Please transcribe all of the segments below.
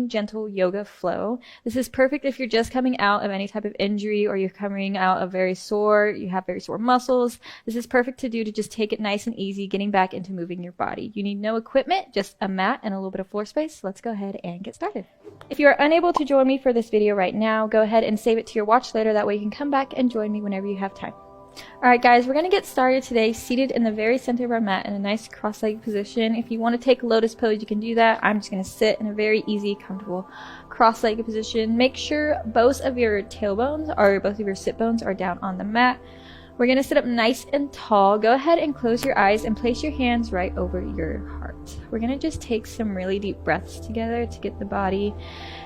gentle yoga flow. This is perfect if you're just coming out of any type of injury or you're coming out of very sore, you have very sore muscles. This is perfect to do to just take it nice and easy, getting back into moving your body. You need no equipment, just a mat and a little bit of floor space. Let's go ahead and get started. If you are unable to join me for this video right now, go ahead and save it to your watch later. That way you can come back and join me whenever you have time. Alright guys, we're going to get started today seated in the very center of our mat in a nice cross-legged position. If you want to take lotus pose, you can do that. I'm just going to sit in a very easy, comfortable cross-legged position. Make sure both of your tailbones or both of your sit bones are down on the mat. We're going to sit up nice and tall. Go ahead and close your eyes and place your hands right over your heart. We're going to just take some really deep breaths together to get the body,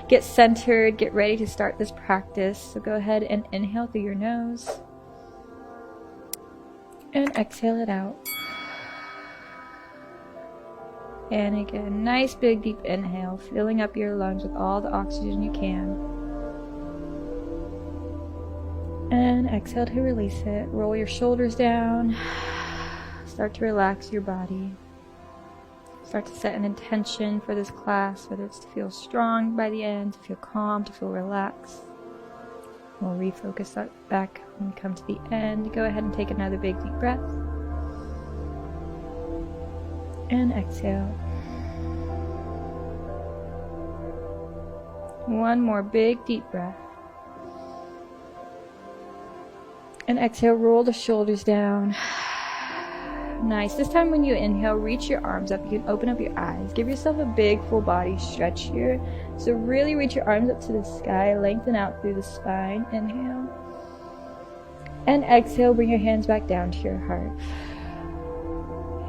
get centered, get ready to start this practice. So go ahead and inhale through your nose. And exhale it out. And again, nice big deep inhale, filling up your lungs with all the oxygen you can. And exhale to release it. Roll your shoulders down. Start to relax your body. Start to set an intention for this class, whether it's to feel strong by the end, to feel calm, to feel relaxed. We'll refocus that back when we come to the end. Go ahead and take another big deep breath. And exhale. One more big deep breath. And exhale, roll the shoulders down. Nice. This time when you inhale, reach your arms up. You can open up your eyes. Give yourself a big full body stretch here. So really reach your arms up to the sky. Lengthen out through the spine. Inhale. And exhale, bring your hands back down to your heart.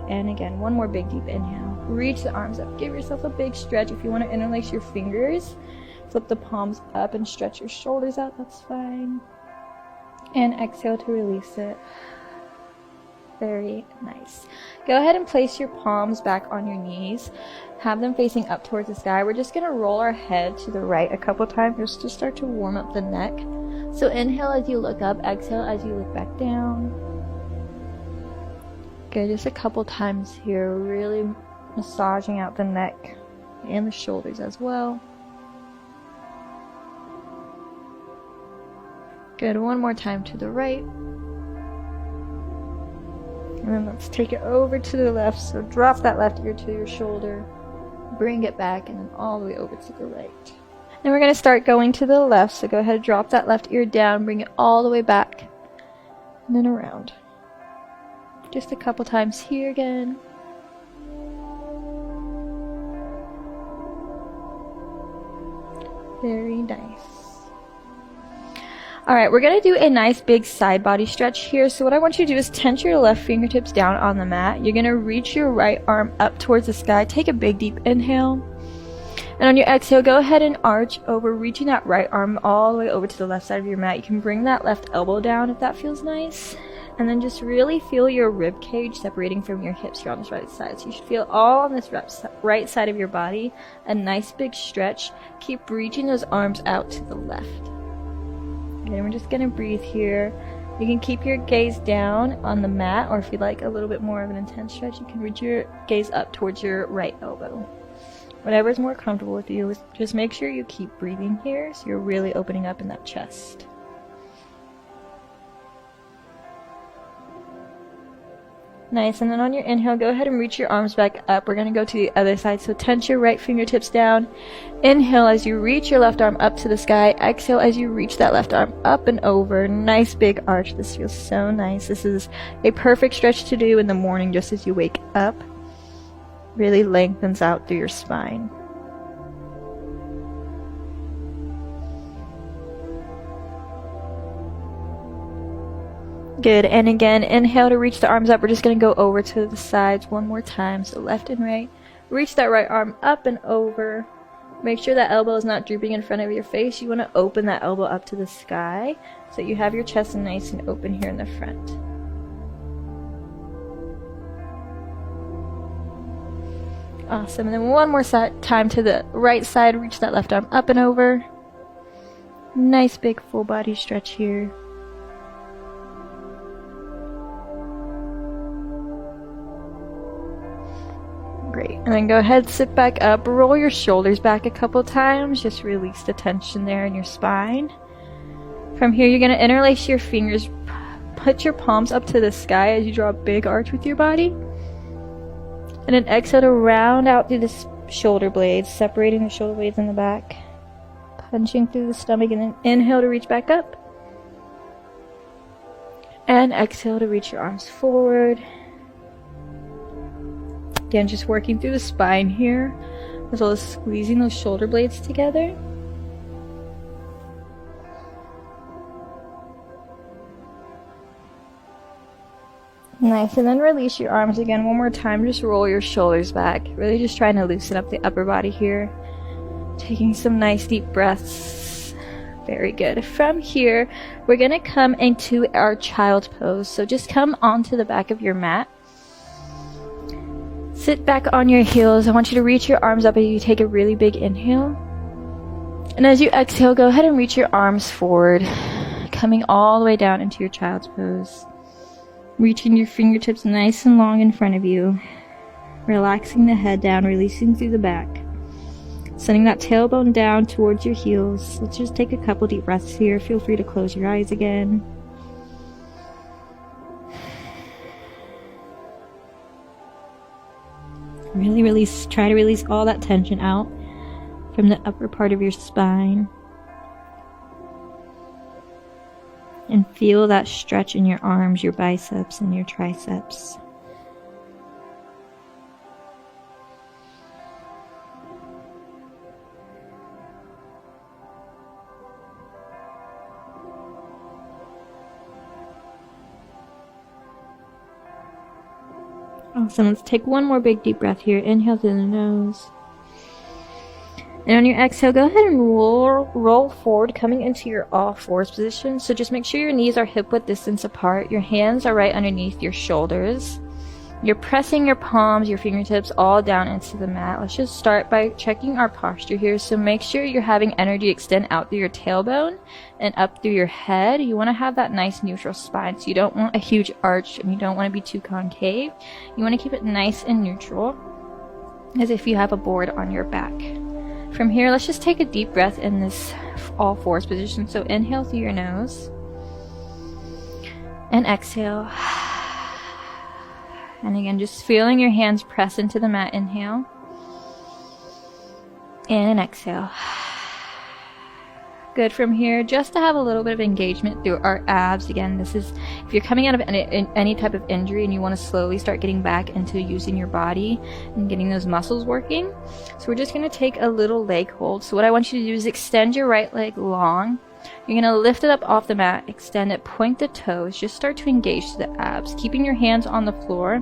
And again, one more big deep inhale. Reach the arms up. Give yourself a big stretch. If you want to interlace your fingers, flip the palms up and stretch your shoulders out. That's fine. And exhale to release it. Very nice. Go ahead and place your palms back on your knees. Have them facing up towards the sky. We're just going to roll our head to the right a couple times just to start to warm up the neck. So inhale as you look up, exhale as you look back down. Good, just a couple times here, really massaging out the neck and the shoulders as well. Good, one more time to the right. And then let's take it over to the left. So drop that left ear to your shoulder. Bring it back and then all the way over to the right. Then we're going to start going to the left. So go ahead and drop that left ear down. Bring it all the way back. And then around. Just a couple times here again. Very nice. Alright, we're going to do a nice big side body stretch here. So what I want you to do is tense your left fingertips down on the mat. You're going to reach your right arm up towards the sky. Take a big deep inhale. And on your exhale, go ahead and arch over, reaching that right arm all the way over to the left side of your mat. You can bring that left elbow down if that feels nice. And then just really feel your rib cage separating from your hips here on this right side. So you should feel all on this right side of your body. A nice big stretch. Keep reaching those arms out to the left. And we're just going to breathe here. You can keep your gaze down on the mat, or if you'd like a little bit more of an intense stretch, you can reach your gaze up towards your right elbow. Whatever is more comfortable with you, just make sure you keep breathing here so you're really opening up in that chest. Nice, and then on your inhale, go ahead and reach your arms back up. We're going to go to the other side, so tense your right fingertips down. Inhale as you reach your left arm up to the sky. Exhale as you reach that left arm up and over. Nice big arch. This feels so nice. This is a perfect stretch to do in the morning just as you wake up. Really lengthens out through your spine. Good, and again, inhale to reach the arms up. We're just going to go over to the sides one more time, so left and right. Reach that right arm up and over. Make sure that elbow is not drooping in front of your face. You want to open that elbow up to the sky so you have your chest nice and open here in the front. Awesome, and then one more time to the right side. Reach that left arm up and over. Nice big full body stretch here. Great. And then go ahead, sit back up, roll your shoulders back a couple times, just release the tension there in your spine. From here, you're going to interlace your fingers, put your palms up to the sky as you draw a big arch with your body. And then exhale to round out through the shoulder blades, separating the shoulder blades in the back. Punching through the stomach, and then inhale to reach back up. And exhale to reach your arms forward. Again, just working through the spine here, as well as squeezing those shoulder blades together. Nice, and then release your arms again one more time. Just roll your shoulders back. Really just trying to loosen up the upper body here. Taking some nice deep breaths. Very good. From here, we're going to come into our child's pose. So just come onto the back of your mat. Sit back on your heels. I want you to reach your arms up as you take a really big inhale. And as you exhale, go ahead and reach your arms forward, coming all the way down into your child's pose. Reaching your fingertips nice and long in front of you. Relaxing the head down, releasing through the back. Sending that tailbone down towards your heels. Let's just take a couple deep breaths here. Feel free to close your eyes again. Really release, try to release all that tension out from the upper part of your spine. And feel that stretch in your arms, your biceps, and your triceps. Awesome. Let's take one more big deep breath here. Inhale through the nose. And on your exhale, go ahead and roll forward, coming into your all fours position. So just make sure your knees are hip width distance apart. Your hands are right underneath your shoulders. You're pressing your palms, your fingertips all down into the mat. Let's just start by checking our posture here. So make sure you're having energy extend out through your tailbone and up through your head. You want to have that nice neutral spine. So you don't want a huge arch and you don't want to be too concave. You want to keep it nice and neutral, as if you have a board on your back. From here, let's just take a deep breath in this all fours position. So inhale through your nose and exhale. And again, just feeling your hands press into the mat. Inhale. And exhale. Good. From here, just to have a little bit of engagement through our abs. Again, this is, if you're coming out of any type of injury and you want to slowly start getting back into using your body and getting those muscles working. So we're just going to take a little leg hold. So what I want you to do is extend your right leg long. You're going to lift it up off the mat, extend it, point the toes, just start to engage the abs, keeping your hands on the floor.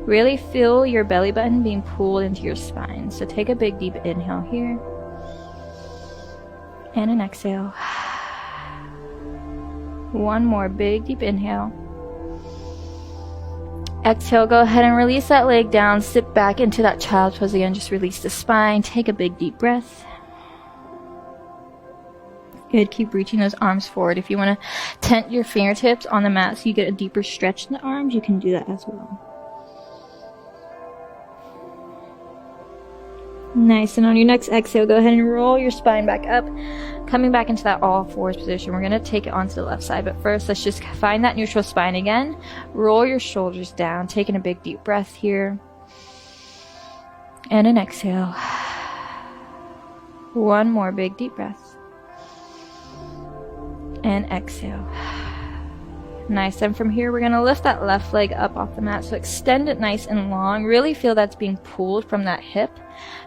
Really feel your belly button being pulled into your spine. So take a big deep inhale here. And an exhale. One more big deep inhale. Exhale, go ahead and release that leg down, sit back into that child's pose again, just release the spine, take a big deep breath. Good, keep reaching those arms forward. If you want to tent your fingertips on the mat so you get a deeper stretch in the arms, you can do that as well. Nice, and on your next exhale, go ahead and roll your spine back up, coming back into that all fours position. We're going to take it onto the left side, but first let's just find that neutral spine again. Roll your shoulders down, taking a big deep breath here. And an exhale. One more big deep breath. And exhale. Nice. And from here, we're going to lift that left leg up off the mat. So extend it nice and long. Really feel that's being pulled from that hip.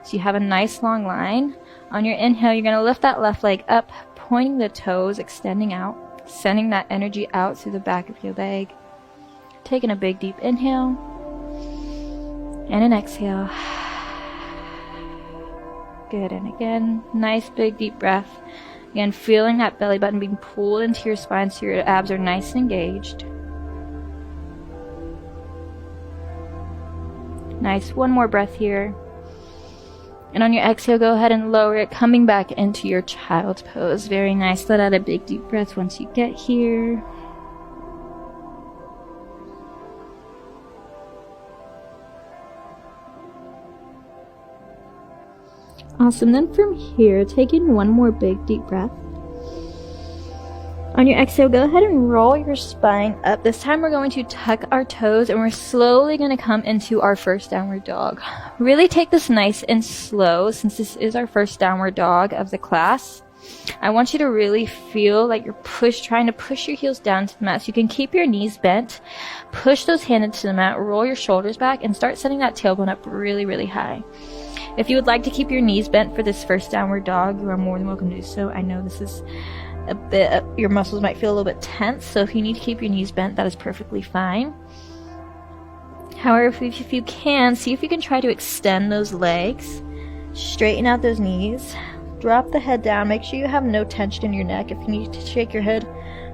So you have a nice long line. On your inhale, you're going to lift that left leg up, pointing the toes, extending out, sending that energy out through the back of your leg. Taking a big deep inhale. And an exhale. Good. And again, nice big deep breath. Again, feeling that belly button being pulled into your spine so your abs are nice and engaged. Nice. One more breath here. And on your exhale, go ahead and lower it, coming back into your child's pose. Very nice. Let out a big deep breath once you get here. Awesome. Then from here, take in one more big deep breath. On your exhale, go ahead and roll your spine up. This time we're going to tuck our toes and we're slowly going to come into our first downward dog. Really take this nice and slow since this is our first downward dog of the class. I want you to really feel like you're trying to push your heels down to the mat so you can keep your knees bent. Push those hands into the mat, roll your shoulders back, and start setting that tailbone up really, really high. If you would like to keep your knees bent for this first downward dog, you are more than welcome to do so. I know this is a bit, your muscles might feel a little bit tense, so if you need to keep your knees bent, that is perfectly fine. However, if you can, see if you can try to extend those legs, straighten out those knees, drop the head down, make sure you have no tension in your neck. If you need to shake your head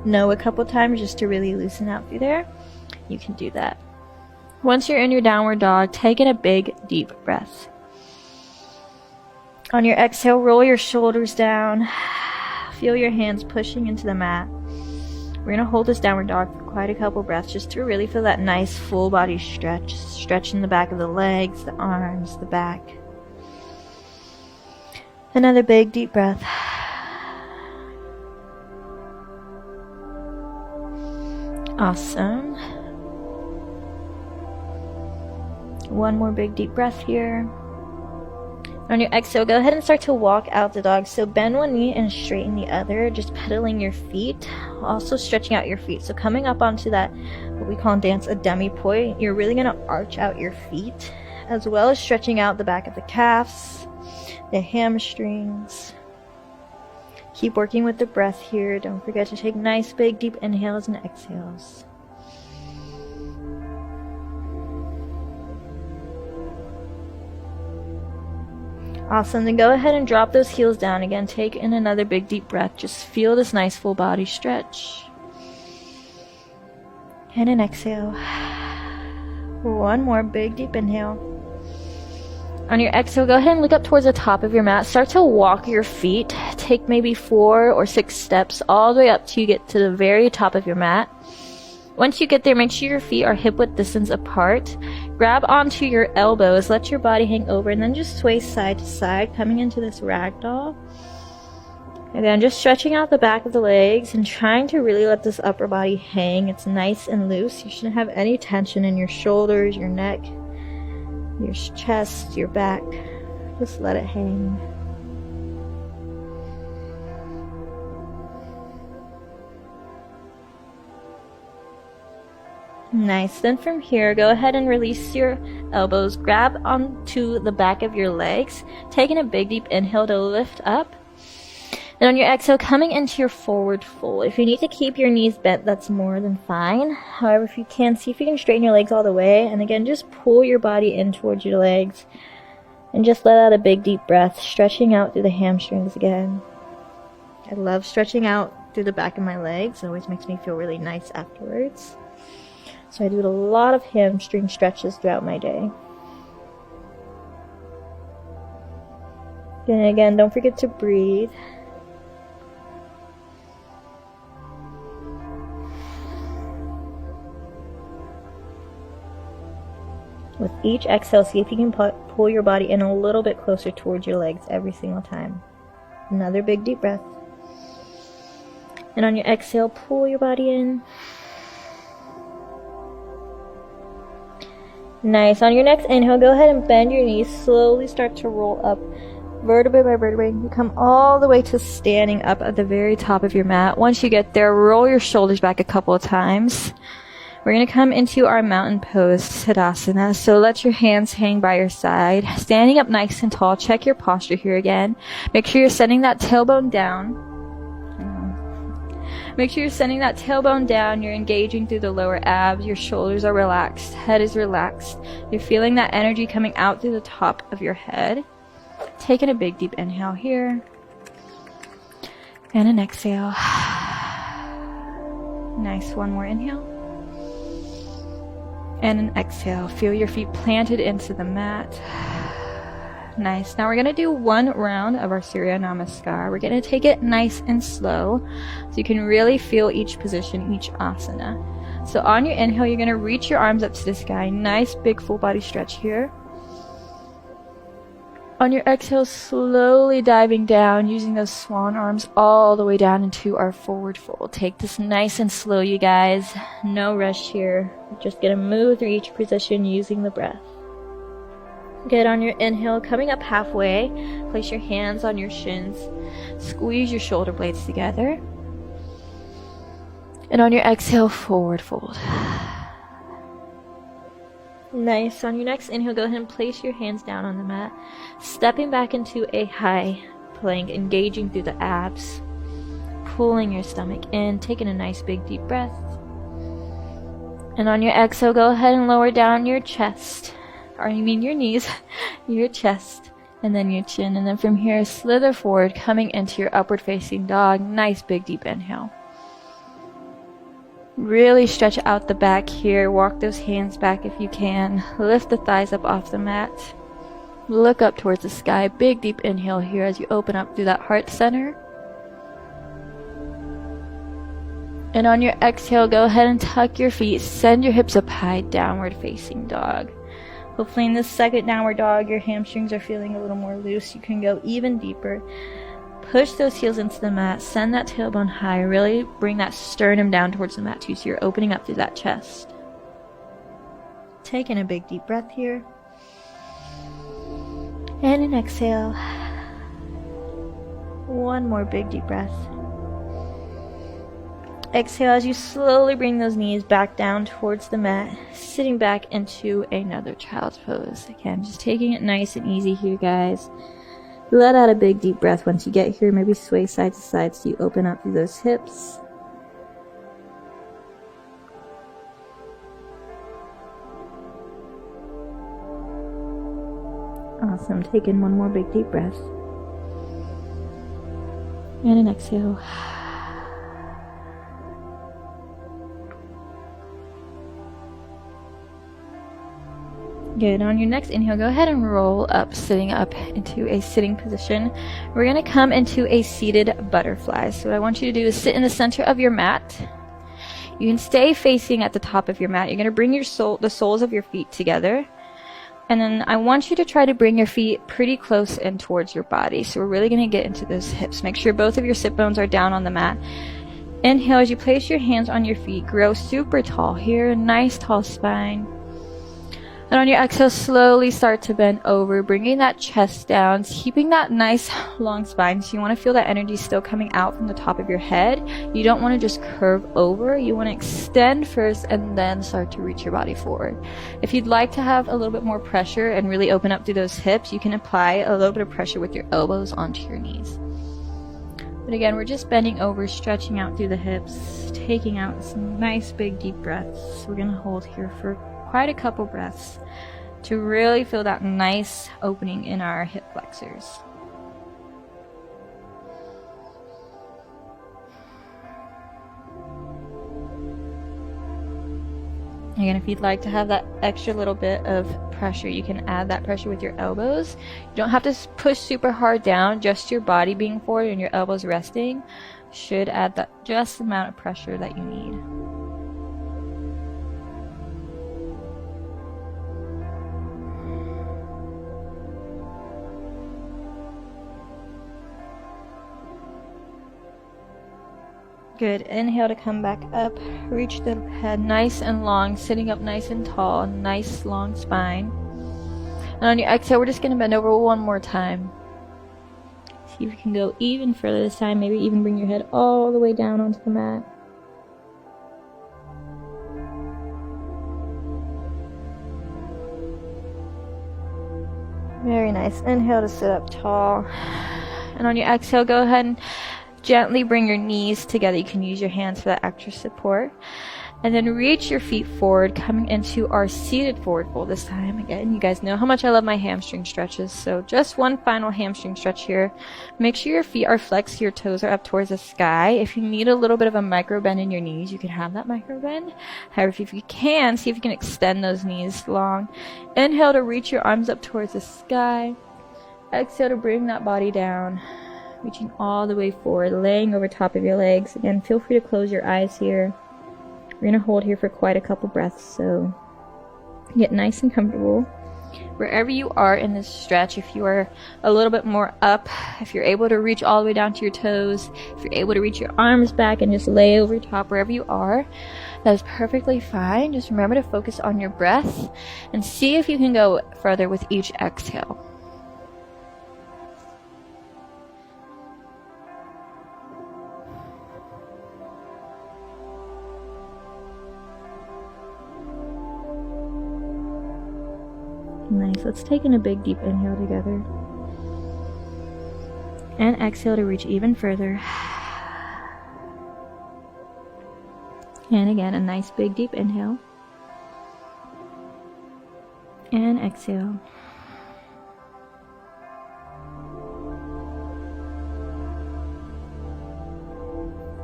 no a couple times just to really loosen out through there, you can do that. Once you're in your downward dog, take in a big deep breath. On your exhale, roll your shoulders down. Feel your hands pushing into the mat. We're going to hold this downward dog for quite a couple breaths just to really feel that nice full body stretch. Stretching the back of the legs, the arms, the back. Another big deep breath. Awesome. One more big deep breath here. On your exhale, go ahead and start to walk out the dog. So bend one knee and straighten the other, just pedaling your feet, also stretching out your feet. So coming up onto that, what we call in dance a demi-poi, you're really going to arch out your feet, as well as stretching out the back of the calves, the hamstrings. Keep working with the breath here. Don't forget to take nice big deep inhales and exhales. Awesome, then go ahead and drop those heels down again. Take in another big deep breath. Just feel this nice full body stretch. And an exhale. One more big deep inhale. On your exhale, go ahead and look up towards the top of your mat. Start to walk your feet. Take maybe 4 or 6 steps all the way up till you get to the very top of your mat. Once you get there, make sure your feet are hip-width distance apart. Grab onto your elbows, let your body hang over, and then just sway side to side, coming into this ragdoll. Again, just stretching out the back of the legs and trying to really let this upper body hang. It's nice and loose. You shouldn't have any tension in your shoulders, your neck, your chest, your back. Just let it hang. Nice. Then from here, go ahead and release your elbows. Grab onto the back of your legs, taking a big deep inhale to lift up. And on your exhale, coming into your forward fold. If you need to keep your knees bent, that's more than fine. However, if you can, see if you can straighten your legs all the way. And again, just pull your body in towards your legs. And just let out a big deep breath, stretching out through the hamstrings again. I love stretching out through the back of my legs. It always makes me feel really nice afterwards. So I do a lot of hamstring stretches throughout my day. And again, don't forget to breathe. With each exhale, see if you can pull your body in a little bit closer towards your legs every single time. Another big deep breath. And on your exhale, pull your body in. Nice. On your next inhale, go ahead and bend your knees. Slowly start to roll up vertebrae by vertebrae. You come all the way to standing up at the very top of your mat. Once you get there, roll your shoulders back a couple of times. We're going to come into our mountain pose, Tadasana. So let your hands hang by your side. Standing up nice and tall. Check your posture here again. Make sure you're setting that tailbone down. Make sure you're sending that tailbone down. You're engaging through the lower abs. Your shoulders are relaxed. Head is relaxed. You're feeling that energy coming out through the top of your head. Taking a big deep inhale here. And an exhale. Nice. One more inhale. And an exhale. Feel your feet planted into the mat. Nice. Now we're going to do one round of our Surya Namaskar. We're going to take it nice and slow so you can really feel each position, each asana. So on your inhale, you're going to reach your arms up to the sky. Nice big full body stretch here. On your exhale, slowly diving down, using those swan arms all the way down into our forward fold. Take this nice and slow, you guys. No rush here. We're just gonna move through each position using the breath. Good. On your inhale, coming up halfway, place your hands on your shins. Squeeze your shoulder blades together. And on your exhale, forward fold. Nice. On your next inhale, go ahead and place your hands down on the mat. Stepping back into a high plank, engaging through the abs. Pulling your stomach in, taking a nice big deep breath. And on your exhale, go ahead and lower down your chest. Or you mean your knees, your chest, and then your chin. And then from here, slither forward, coming into your upward facing dog. Nice big deep inhale. Really stretch out the back here. Walk those hands back if you can. Lift the thighs up off the mat. Look up towards the sky. Big deep inhale here as you open up through that heart center. And on your exhale, go ahead and tuck your feet. Send your hips up high, downward facing dog. Hopefully in this second downward dog, your hamstrings are feeling a little more loose. You can go even deeper. Push those heels into the mat. Send that tailbone high. Really bring that sternum down towards the mat too, so you're opening up through that chest. Taking a big deep breath here. And an exhale. One more big deep breath. Exhale as you slowly bring those knees back down towards the mat, sitting back into another child's pose. Again, just taking it nice and easy here, guys. Let out a big deep breath once you get here. Maybe sway side to side so you open up through those hips. Awesome. Taking one more big deep breath. And an exhale. Good. On your next inhale, go ahead and roll up, sitting up into a sitting position. We're going to come into a seated butterfly. So what I want you to do is sit in the center of your mat. You can stay facing at the top of your mat. You're going to bring the soles of your feet together. And then I want you to try to bring your feet pretty close in towards your body. So we're really going to get into those hips. Make sure both of your sit bones are down on the mat. Inhale as you place your hands on your feet. Grow super tall here. Nice tall spine. And on your exhale, slowly start to bend over, bringing that chest down, keeping that nice long spine. So you want to feel that energy still coming out from the top of your head. You don't want to just curve over. You want to extend first and then start to reach your body forward. If you'd like to have a little bit more pressure and really open up through those hips, you can apply a little bit of pressure with your elbows onto your knees. But again, we're just bending over, stretching out through the hips, taking out some nice big deep breaths. We're going to hold here for quite a couple breaths to really feel that nice opening in our hip flexors. Again, if you'd like to have that extra little bit of pressure, you can add that pressure with your elbows. You don't have to push super hard down, just your body being forward and your elbows resting should add that just amount of pressure that you need. Good. Inhale to come back up. Reach the head nice and long, sitting up nice and tall. Nice long spine. And on your exhale, we're just going to bend over one more time. See if you can go even further this time. Maybe even bring your head all the way down onto the mat. Very nice. Inhale to sit up tall. And on your exhale, go ahead and gently bring your knees together. You can use your hands for that extra support. And then reach your feet forward, coming into our seated forward fold this time. Again, you guys know how much I love my hamstring stretches. So just one final hamstring stretch here. Make sure your feet are flexed, your toes are up towards the sky. If you need a little bit of a micro bend in your knees, you can have that micro bend. However, if you can, see if you can extend those knees long. Inhale to reach your arms up towards the sky. Exhale to bring that body down. Reaching all the way forward, laying over top of your legs. Again, feel free to close your eyes here. We're going to hold here for quite a couple breaths, so get nice and comfortable. Wherever you are in this stretch, if you are a little bit more up, if you're able to reach all the way down to your toes, if you're able to reach your arms back and just lay over top, wherever you are, that is perfectly fine. Just remember to focus on your breath and see if you can go further with each exhale. Nice. Let's take in a big deep inhale together. And exhale to reach even further. And again, a nice big deep inhale. And exhale.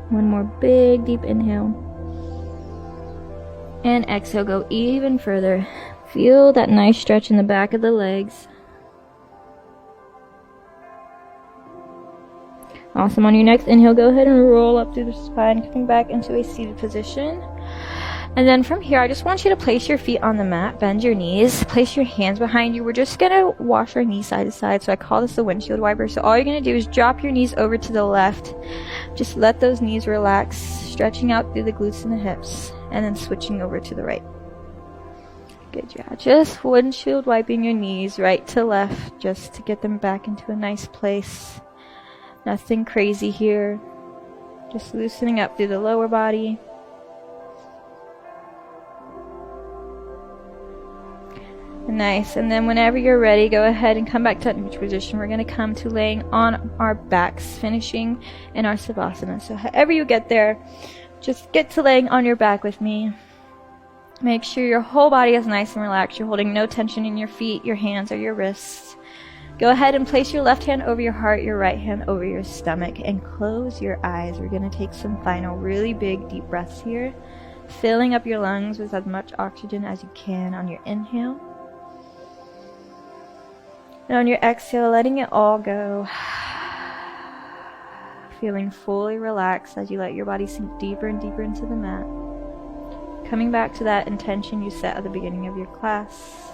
One more big deep inhale. And exhale, go even further. Feel that nice stretch in the back of the legs. Awesome. On your next inhale, go ahead and roll up through the spine, coming back into a seated position. And then from here, I just want you to place your feet on the mat, bend your knees, place your hands behind you. We're just going to wash our knees side to side. So I call this the windshield wiper. So all you're going to do is drop your knees over to the left. Just let those knees relax, stretching out through the glutes and the hips, and then switching over to the right. Good job. Just windshield wiping your knees right to left just to get them back into a nice place. Nothing crazy here. Just loosening up through the lower body. Nice. And then whenever you're ready, go ahead and come back to neutral position. We're going to come to laying on our backs, finishing in our Savasana. So however you get there, just get to laying on your back with me. Make sure your whole body is nice and relaxed. You're holding no tension in your feet, your hands, or your wrists. Go ahead and place your left hand over your heart, your right hand over your stomach, and close your eyes. We're going to take some final really big deep breaths here, filling up your lungs with as much oxygen as you can on your inhale. And on your exhale, letting it all go. Feeling fully relaxed as you let your body sink deeper and deeper into the mat. Coming back to that intention you set at the beginning of your class,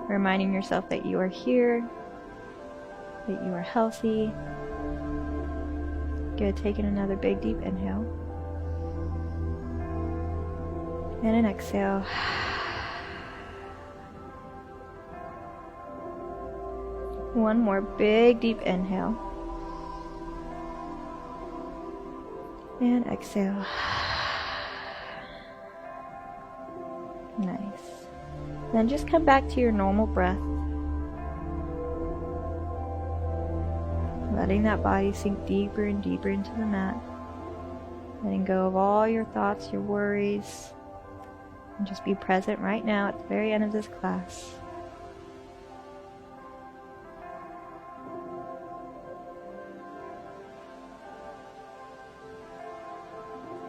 reminding yourself that you are here, that you are healthy. Good, taking another big deep inhale. And an exhale. One more big deep inhale. And exhale. Nice. Then just come back to your normal breath. Letting that body sink deeper and deeper into the mat. Letting go of all your thoughts, your worries. And just be present right now at the very end of this class.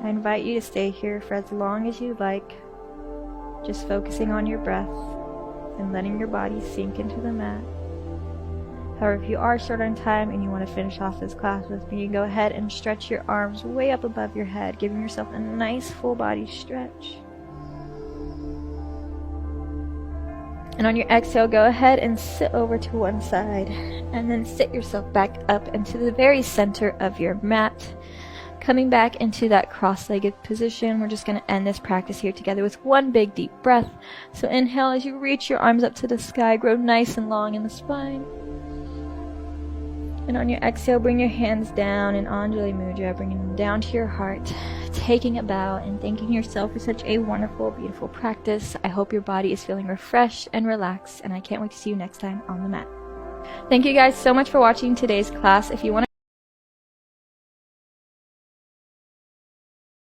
I invite you to stay here for as long as you like. Just focusing on your breath and letting your body sink into the mat. However, if you are short on time and you want to finish off this class with me, go ahead and stretch your arms way up above your head, giving yourself a nice full body stretch. And on your exhale, go ahead and sit over to one side and then sit yourself back up into the very center of your mat. Coming back into that cross-legged position, we're just going to end this practice here together with one big deep breath. So inhale as you reach your arms up to the sky, grow nice and long in the spine. And on your exhale, bring your hands down in Anjali Mudra, bringing them down to your heart, taking a bow and thanking yourself for such a wonderful, beautiful practice. I hope your body is feeling refreshed and relaxed, and I can't wait to see you next time on the mat. Thank you guys so much for watching today's class. If you want to